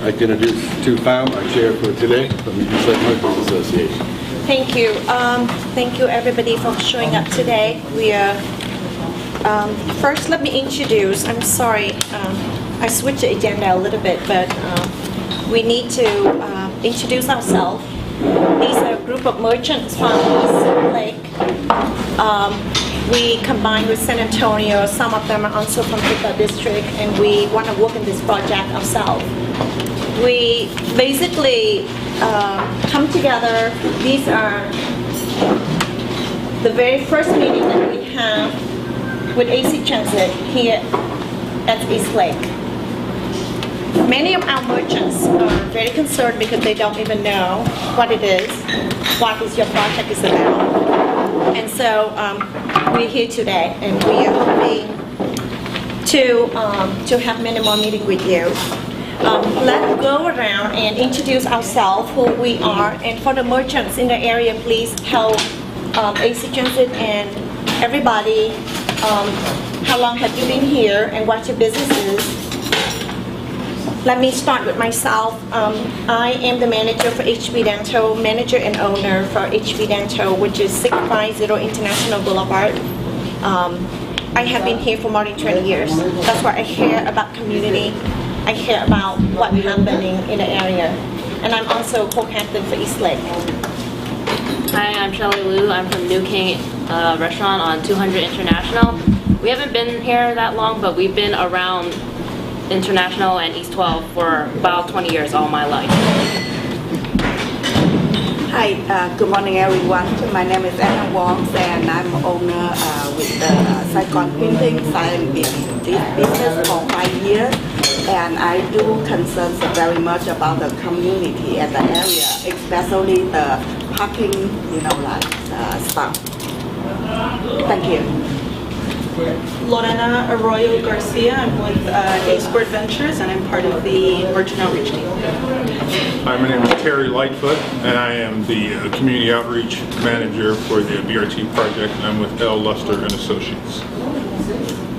I'd like to introduce Tu Pham, our chair for today from the East Lake Merchants Association. Thank you. Thank you everybody for showing up today. We are, first let me introduce, I'm sorry, I switched the agenda a little bit, but we need to introduce ourselves. These are a group of merchants from East Lake. We combine with San Antonio. Some of them are also from Pico District, and we want to work in this project ourselves. We basically come together. These are the very first meeting that we have with AC Transit here at East Lake. Many of our merchants are very concerned because they don't even know what it is, what is your project is about. And so we're here today, and we are hoping to have many more meetings with you. Let's go around and introduce ourselves, who we are, and for the merchants in the area, please tell AC Transit and everybody how long have you been here and what your business is. Let me start with myself. I am the manager for HB Dental, manager and owner for HB Dental, which is 650 International Boulevard. I have been here for more than 20 years. That's why I care about community. I care about what's happening in the area. And I'm also co-captain for East Lake. Hi, I'm Shelley Liu. I'm from New King Restaurant on 200 International. We haven't been here that long, but we've been around International and East 12 for about 20 years, all my life. Hi, good morning everyone. My name is Anna Wong and I'm owner with the Saigon Printing. I've been in this business for 5 years and I do concerns very much about the community and the area, especially the parking, stuff. Thank you. Lorena Arroyo Garcia. I'm with A Squared Ventures, and I'm part of the Merchant Outreach team. Hi, my name is Terry Lightfoot, and I am the Community Outreach Manager for the BRT project, and I'm with L. Luster and Associates.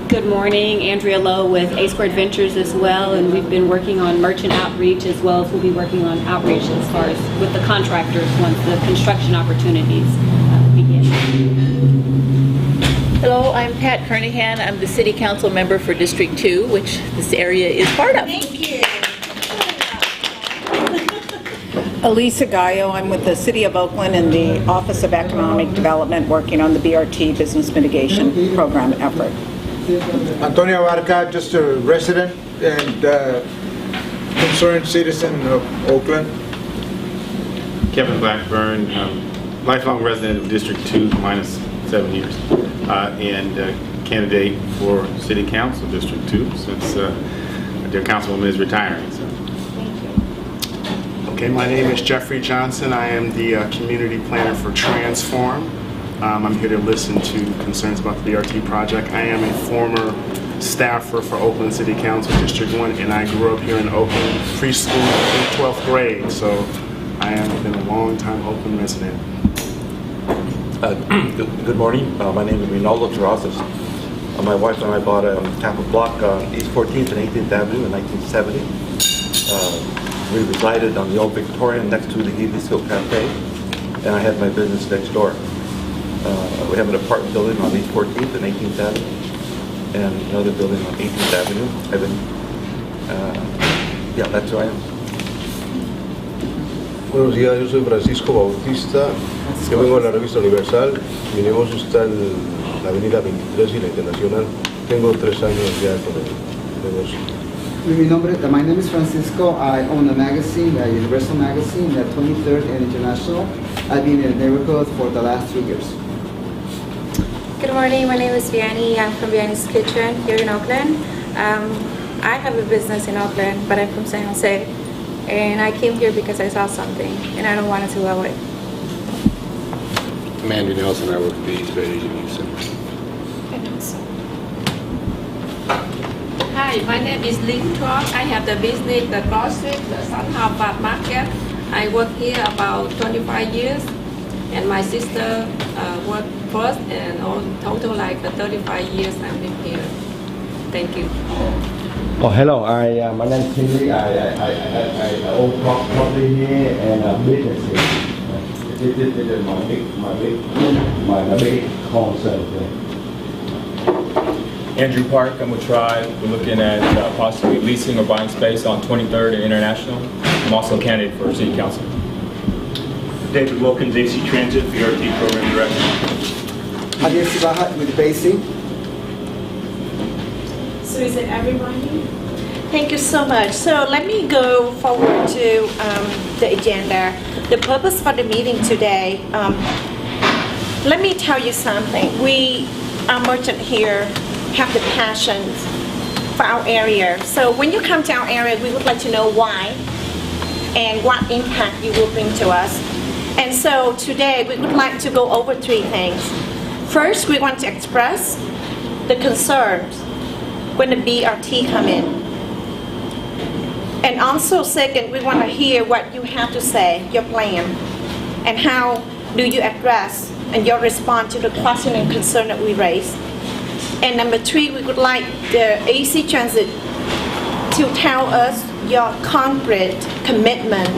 Good morning, Andrea Lowe with A Squared Ventures as well, and we've been working on merchant outreach as well as we'll be working on outreach as far as with the contractors once the construction opportunities begin. Hello, I'm Pat Kernahan. I'm the City Council member for District 2, which this area is part of. Thank you. Elisa Gallo, I'm with the City of Oakland and the Office of Economic Development working on the BRT Business Mitigation Program effort. Antonio Barca, just a resident and concerned citizen of Oakland. Kevin Blackburn, lifelong resident of District 2, minus 7 years, and candidate for City Council District 2 since their councilwoman is retiring. So. Okay, my name is Jeffrey Johnson. I am the community planner for Transform. I'm here to listen to concerns about the BRT project. I am a former staffer for Oakland City Council District 1, and I grew up here in Oakland, preschool through 12th grade, so I have been a long-time Oakland resident. Good morning. My name is Rinaldo Terrazas. My wife and I bought a half a block on East 14th and 18th Avenue in 1970. We resided on the old Victorian next to the Healy's-Hill Cafe, and I had my business next door. We have an apartment building on East 14th and 18th Avenue, and another building on 18th Avenue. I've been, yeah, that's who I am. Buenos días, yo soy Francisco Bautista, yo vengo de la revista Universal, mi negocio está en la avenida 23 y la Internacional, tengo 3 años ya con el negocio. My name is Francisco, I own a magazine, a Universal magazine at 23rd and International. I've been in the neighborhood for the last 3 years. Good morning, my name is Vianney, I'm from Vianney's Kitchen here in Oakland. I have a business in Oakland, but I'm from San Jose. And I came here because I saw something, and I don't want it to go away. I'm Andrew Nelson. I work for the East Bay Asian Youth Center. Hi, my name is Lynn Chok. I have the business, the grocery, the Sunhouse Bad Market. I work here about 25 years, and my sister worked first, and all total like 35 years I've been here. Thank you. Oh, hello. My name is Henry. I own property here and a business here. This is my big concern here. Andrew Park, I'm with Tribe. We're looking at possibly leasing or buying space on 23rd and International. I'm also a candidate for City Council. David Wilkins, AC Transit, BRT Program Director. Javier Sibaja with BASIC. So is it everybody? Thank you so much. So let me go forward to the agenda. The purpose for the meeting today, let me tell you something. We, our merchant here, have the passion for our area. So when you come to our area, we would like to know why and what impact you will bring to us. And so today we would like to go over three things. First, we want to express the concerns when the BRT come in. And also second, we want to hear what you have to say, your plan, and how do you address and your response to the question and concern that we raised. And number three, we would like the AC Transit to tell us your concrete commitment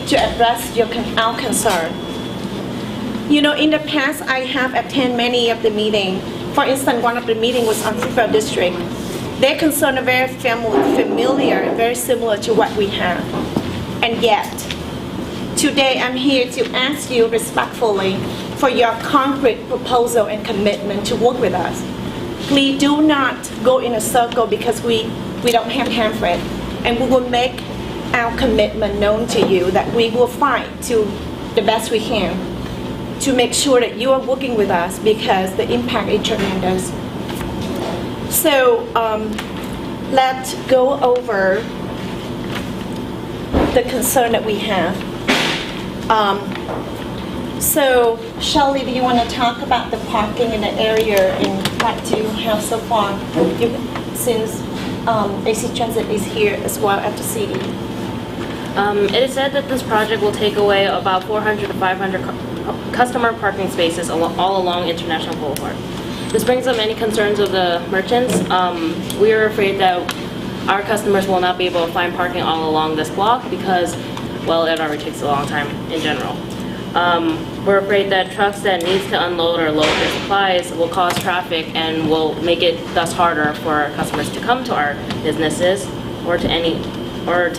to address our concern. You know, in the past, I have attended many of the meetings. For instance, one of the meetings was on Freeport District. Their concerns are very familiar and very similar to what we have. And yet, today I'm here to ask you respectfully for your concrete proposal and commitment to work with us. Please do not go in a circle because we don't have time for it. And we will make our commitment known to you that we will fight to the best we can to make sure that you are working with us because the impact is tremendous. So let's go over the concern that we have. So Shelley, do you want to talk about the parking in the area and what you have so far since AC Transit is here as well at the city? It is said that this project will take away about 400 to 500 customer parking spaces all along International Boulevard. This brings up many concerns of the merchants. We are afraid that our customers will not be able to find parking all along this block because, well, it already takes a long time in general. We're afraid that trucks that need to unload or load their supplies will cause traffic and will make it thus harder for our customers to come to our businesses or to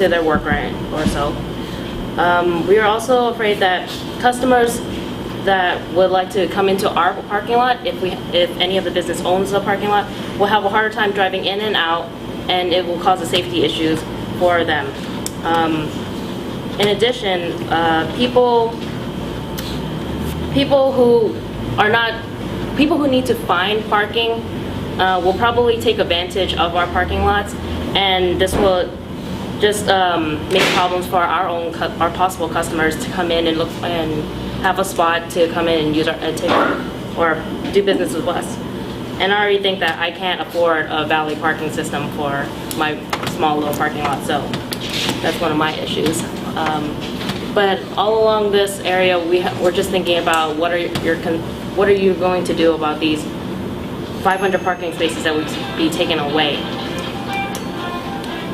their work or so. We are also afraid that customers that would like to come into our parking lot, if any of the business owns the parking lot, will have a harder time driving in and out, and it will cause safety issues for them. In addition, people who need to find parking will probably take advantage of our parking lots, and this will just make problems for our possible customers to come in and look and have a spot to come in and use or do business with us. And I already think that I can't afford a valet parking system for my small little parking lot, so that's one of my issues. But all along this area, we're just thinking about what are you going to do about these 500 parking spaces that would be taken away?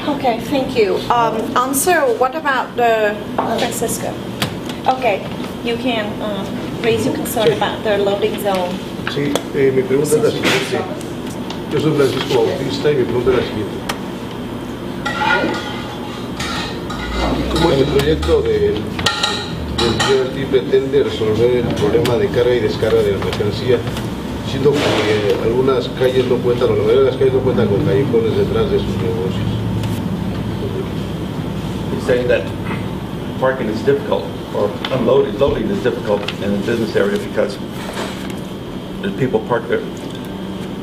Okay, thank you. Also, what about the Francisco? Okay, you can raise your concern about the loading zone. Sí, mi pregunta es la siguiente. Yo soy Francisco Bautista y mi pregunta es la siguiente. ¿Cómo este proyecto del BRT pretende resolver el problema de carga y descarga de mercancía, siendo que algunas calles no cuentan, o la mayoría de las calles no cuentan con callejones detrás de sus negocios? He's saying that parking is difficult, or loading is difficult in the business area because the people park there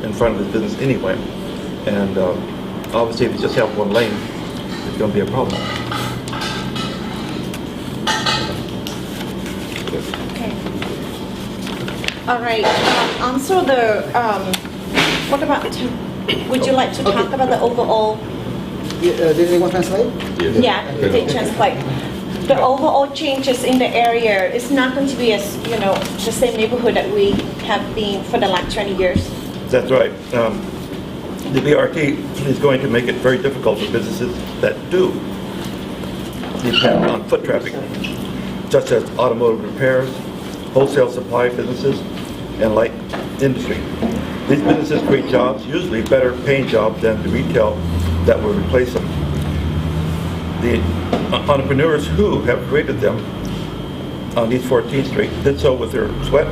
in front of the business anyway. And obviously if you just have one lane, it's going to be a problem. Okay. All right. Also, what about would you like to talk about the overall? Did anyone translate? Yeah, they translate. The overall changes in the area is not going to be as, the same neighborhood that we have been for the last 20 years. That's right. The BRT is going to make it very difficult for businesses that do depend on foot traffic, such as automotive repairs, wholesale supply businesses, and light industry. These businesses create jobs, usually better paying jobs than the retail that will replace them. The entrepreneurs who have created them on East 14th Street did so with their sweat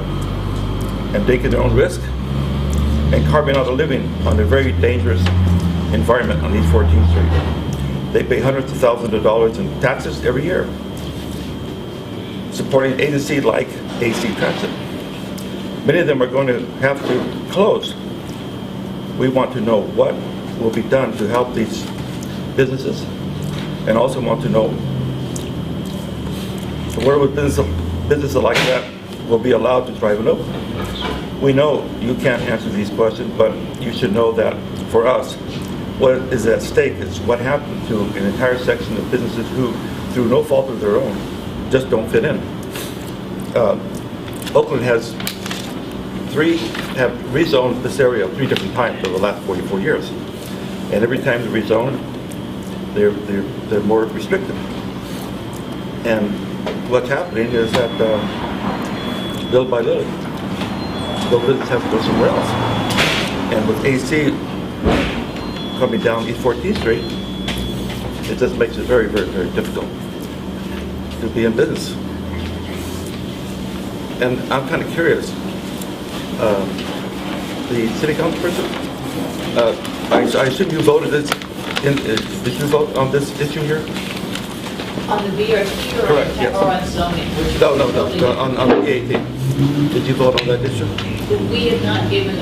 and taking their own risk and carving out a living on a very dangerous environment on East 14th Street. They pay hundreds of thousands of dollars in taxes every year, supporting an agency like AC Transit. Many of them are going to have to close. We want to know what will be done to help these businesses, and also want to know where would businesses like that will be allowed to thrive and open. We know you can't answer these questions, but you should know that for us, what is at stake is what happened to an entire section of businesses who, through no fault of their own, just don't fit in. Oakland have rezoned this area 3 different times over the last 44 years. And every time they rezone, they're more restrictive. And what's happening is that little by little, the business has to go somewhere else. And with AC coming down East 14th Street, it just makes it very, very, very difficult to be in business. And I'm kind of curious, the city council person, I assume you voted this, did you vote on this issue here? On the BRT or Correct, yes. or on zoning? No, on the EAT. Did you vote on that issue? We have not given